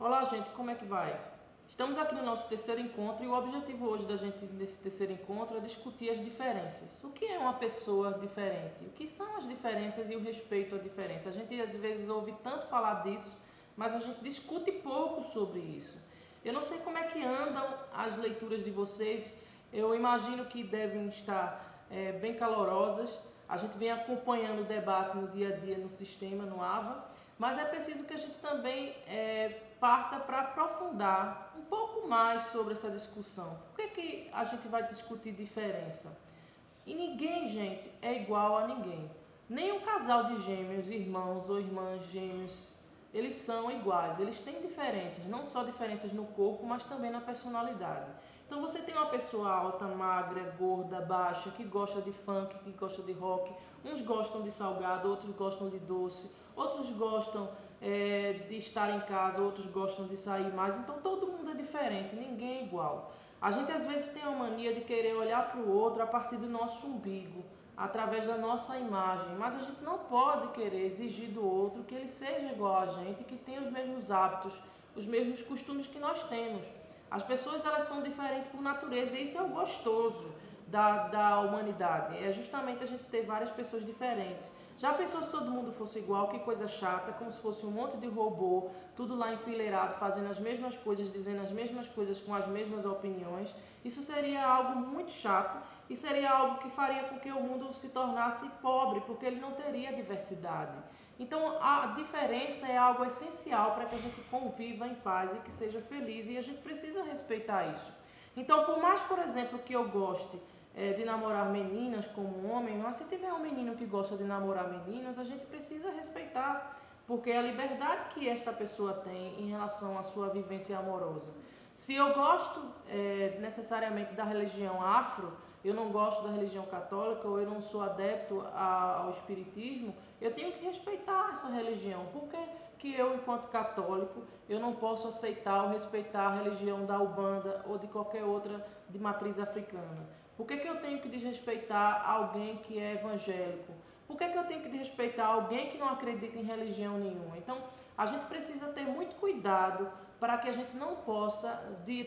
Olá, gente, como é que vai? Estamos aqui no nosso terceiro encontro e o objetivo hoje da gente nesse terceiro encontro é discutir as diferenças. O que é uma pessoa diferente? O que são as diferenças e o respeito à diferença? A gente às vezes ouve tanto falar disso, mas a gente discute pouco sobre isso. Eu não sei como é que andam as leituras de vocês, eu imagino que devem estar bem calorosas. A gente vem acompanhando o debate no dia a dia no sistema, no AVA, mas é preciso que a gente também parta para aprofundar um pouco mais sobre essa discussão. Por que a gente vai discutir diferença? E ninguém, gente, é igual a ninguém. Nem um casal de gêmeos, irmãos ou irmãs gêmeos, eles são iguais. Eles têm diferenças, não só diferenças no corpo, mas também na personalidade. Então você tem uma pessoa alta, magra, gorda, baixa, que gosta de funk, que gosta de rock. Uns gostam de salgado, outros gostam de doce, outros gostam de estar em casa, outros gostam de sair mais. Então todo mundo é diferente, ninguém é igual. A gente às vezes tem a mania de querer olhar para o outro a partir do nosso umbigo, através da nossa imagem, mas a gente não pode querer exigir do outro que ele seja igual a gente, que tenha os mesmos hábitos, os mesmos costumes que nós temos. As pessoas, elas são diferentes por natureza e isso é o gostoso da humanidade, é justamente a gente ter várias pessoas diferentes. Já pensou se todo mundo fosse igual? Que coisa chata, como se fosse um monte de robô, tudo lá enfileirado, fazendo as mesmas coisas, dizendo as mesmas coisas, com as mesmas opiniões. Isso seria algo muito chato e seria algo que faria com que o mundo se tornasse pobre, porque ele não teria diversidade. Então a diferença é algo essencial para que a gente conviva em paz e que seja feliz, e a gente precisa respeitar isso. Então, por mais, por exemplo, que eu goste de namorar meninas como homem, mas se tiver um menino que gosta de namorar meninas, a gente precisa respeitar, porque é a liberdade que esta pessoa tem em relação à sua vivência amorosa. Se eu gosto necessariamente da religião afro, eu não gosto da religião católica ou eu não sou adepto ao espiritismo, eu tenho que respeitar essa religião. Por que eu, enquanto católico, eu não posso aceitar ou respeitar a religião da Umbanda ou de qualquer outra de matriz africana? Por que eu tenho que desrespeitar alguém que é evangélico? Por que eu tenho que desrespeitar alguém que não acredita em religião nenhuma? Então, a gente precisa ter muito cuidado para que a gente não possa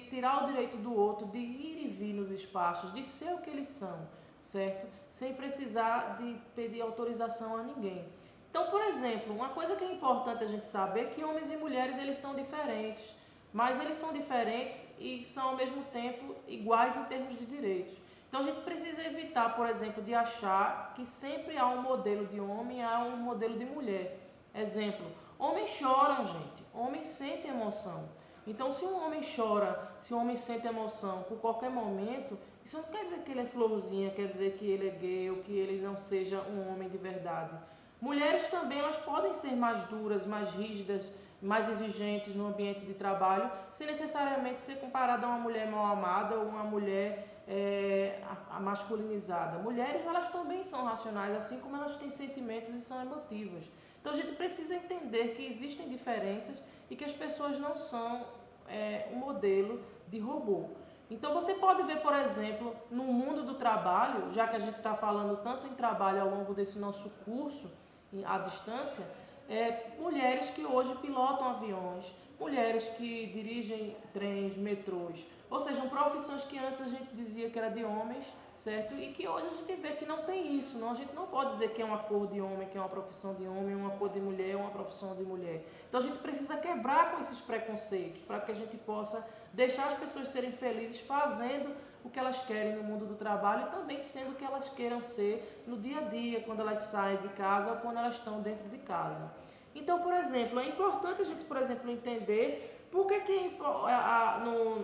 tirar o direito do outro de ir e vir nos espaços, de ser o que eles são, certo? Sem precisar de pedir autorização a ninguém. Então, por exemplo, uma coisa que é importante a gente saber é que homens e mulheres, eles são diferentes, mas eles são diferentes e são ao mesmo tempo iguais em termos de direitos. Então a gente precisa evitar, por exemplo, de achar que sempre há um modelo de homem e há um modelo de mulher. Exemplo, homens choram, gente, homens sentem emoção. Então se um homem chora, se um homem sente emoção por qualquer momento, isso não quer dizer que ele é florzinha, quer dizer que ele é gay ou que ele não seja um homem de verdade. Mulheres também, elas podem ser mais duras, mais rígidas, mais exigentes no ambiente de trabalho, sem necessariamente ser comparada a uma mulher mal amada ou uma mulher masculinizada. Mulheres, elas também são racionais, assim como elas têm sentimentos e são emotivas. Então a gente precisa entender que existem diferenças e que as pessoas não são um modelo de robô. Então você pode ver, por exemplo, no mundo do trabalho, já que a gente está falando tanto em trabalho ao longo desse nosso curso à distância, mulheres que hoje pilotam aviões, mulheres que dirigem trens, metrôs, ou seja, profissões que antes a gente dizia que era de homens, certo? E que hoje a gente vê que não tem isso, não? A gente não pode dizer que é uma cor de homem, que é uma profissão de homem, uma cor de mulher, uma profissão de mulher. Então a gente precisa quebrar com esses preconceitos, para que a gente possa deixar as pessoas serem felizes fazendo o que elas querem no mundo do trabalho e também sendo o que elas queiram ser no dia a dia, quando elas saem de casa ou quando elas estão dentro de casa. Então, por exemplo, é importante a gente, por exemplo, entender por que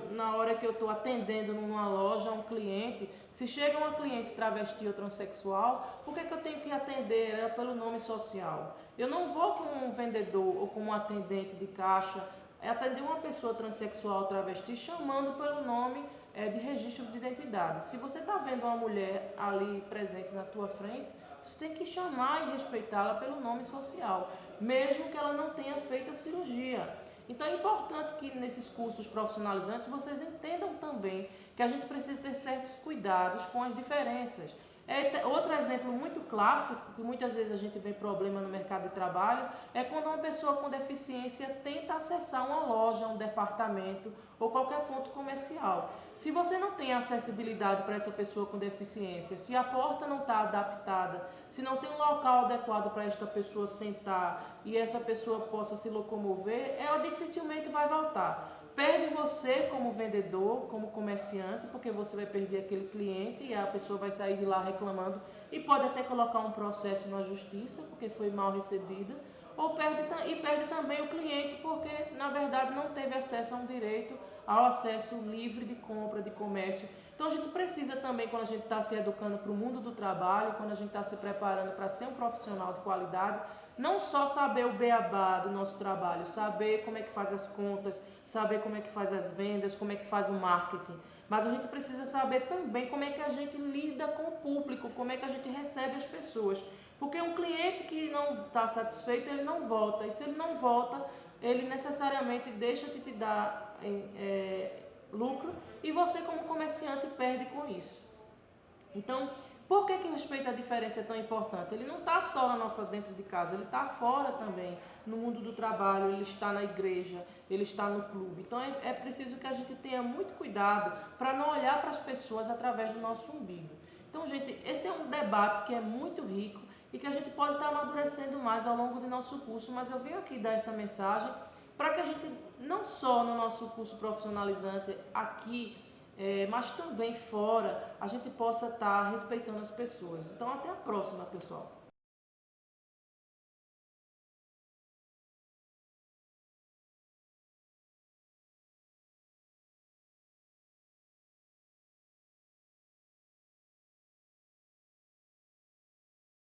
na hora que eu estou atendendo numa loja um cliente, se chega uma cliente travesti ou transexual, por que eu tenho que atender ela pelo nome social? Eu não vou como um vendedor ou como um atendente de caixa atender uma pessoa transexual ou travesti chamando pelo nome de registro de identidade. Se você está vendo uma mulher ali presente na tua frente, você tem que chamar e respeitá-la pelo nome social, mesmo que ela não tenha feito a cirurgia. Então é importante que nesses cursos profissionalizantes vocês entendam também que a gente precisa ter certos cuidados com as diferenças. Outro exemplo muito clássico, que muitas vezes a gente vê problema no mercado de trabalho, é quando uma pessoa com deficiência tenta acessar uma loja, um departamento ou qualquer ponto comercial. Se você não tem acessibilidade para essa pessoa com deficiência, se a porta não está adaptada, se não tem um local adequado para esta pessoa sentar e essa pessoa possa se locomover, ela dificilmente vai voltar. Perde você como vendedor, como comerciante, porque você vai perder aquele cliente e a pessoa vai sair de lá reclamando e pode até colocar um processo na justiça, porque foi mal recebida, ou perde também o cliente, porque na verdade não teve acesso a um direito, ao acesso livre de compra, de comércio. Então a gente precisa também, quando a gente está se educando para o mundo do trabalho, quando a gente está se preparando para ser um profissional de qualidade, não só saber o beabá do nosso trabalho, saber como é que faz as contas, saber como é que faz as vendas, como é que faz o marketing, mas a gente precisa saber também como é que a gente lida com o público, como é que a gente recebe as pessoas. Porque um cliente que não está satisfeito, ele não volta, e se ele não volta, ele necessariamente deixa de te dar lucro e você como comerciante perde com isso. Então, por que o respeito à diferença é tão importante? Ele não está só dentro de casa, ele está fora também, no mundo do trabalho, ele está na igreja, ele está no clube. Então é preciso que a gente tenha muito cuidado para não olhar para as pessoas através do nosso umbigo. Então, gente, esse é um debate que é muito rico e que a gente pode estar amadurecendo mais ao longo do nosso curso, mas eu venho aqui dar essa mensagem para que a gente, não só no nosso curso profissionalizante aqui, mas também fora, a gente possa estar respeitando as pessoas. Então, até a próxima, pessoal.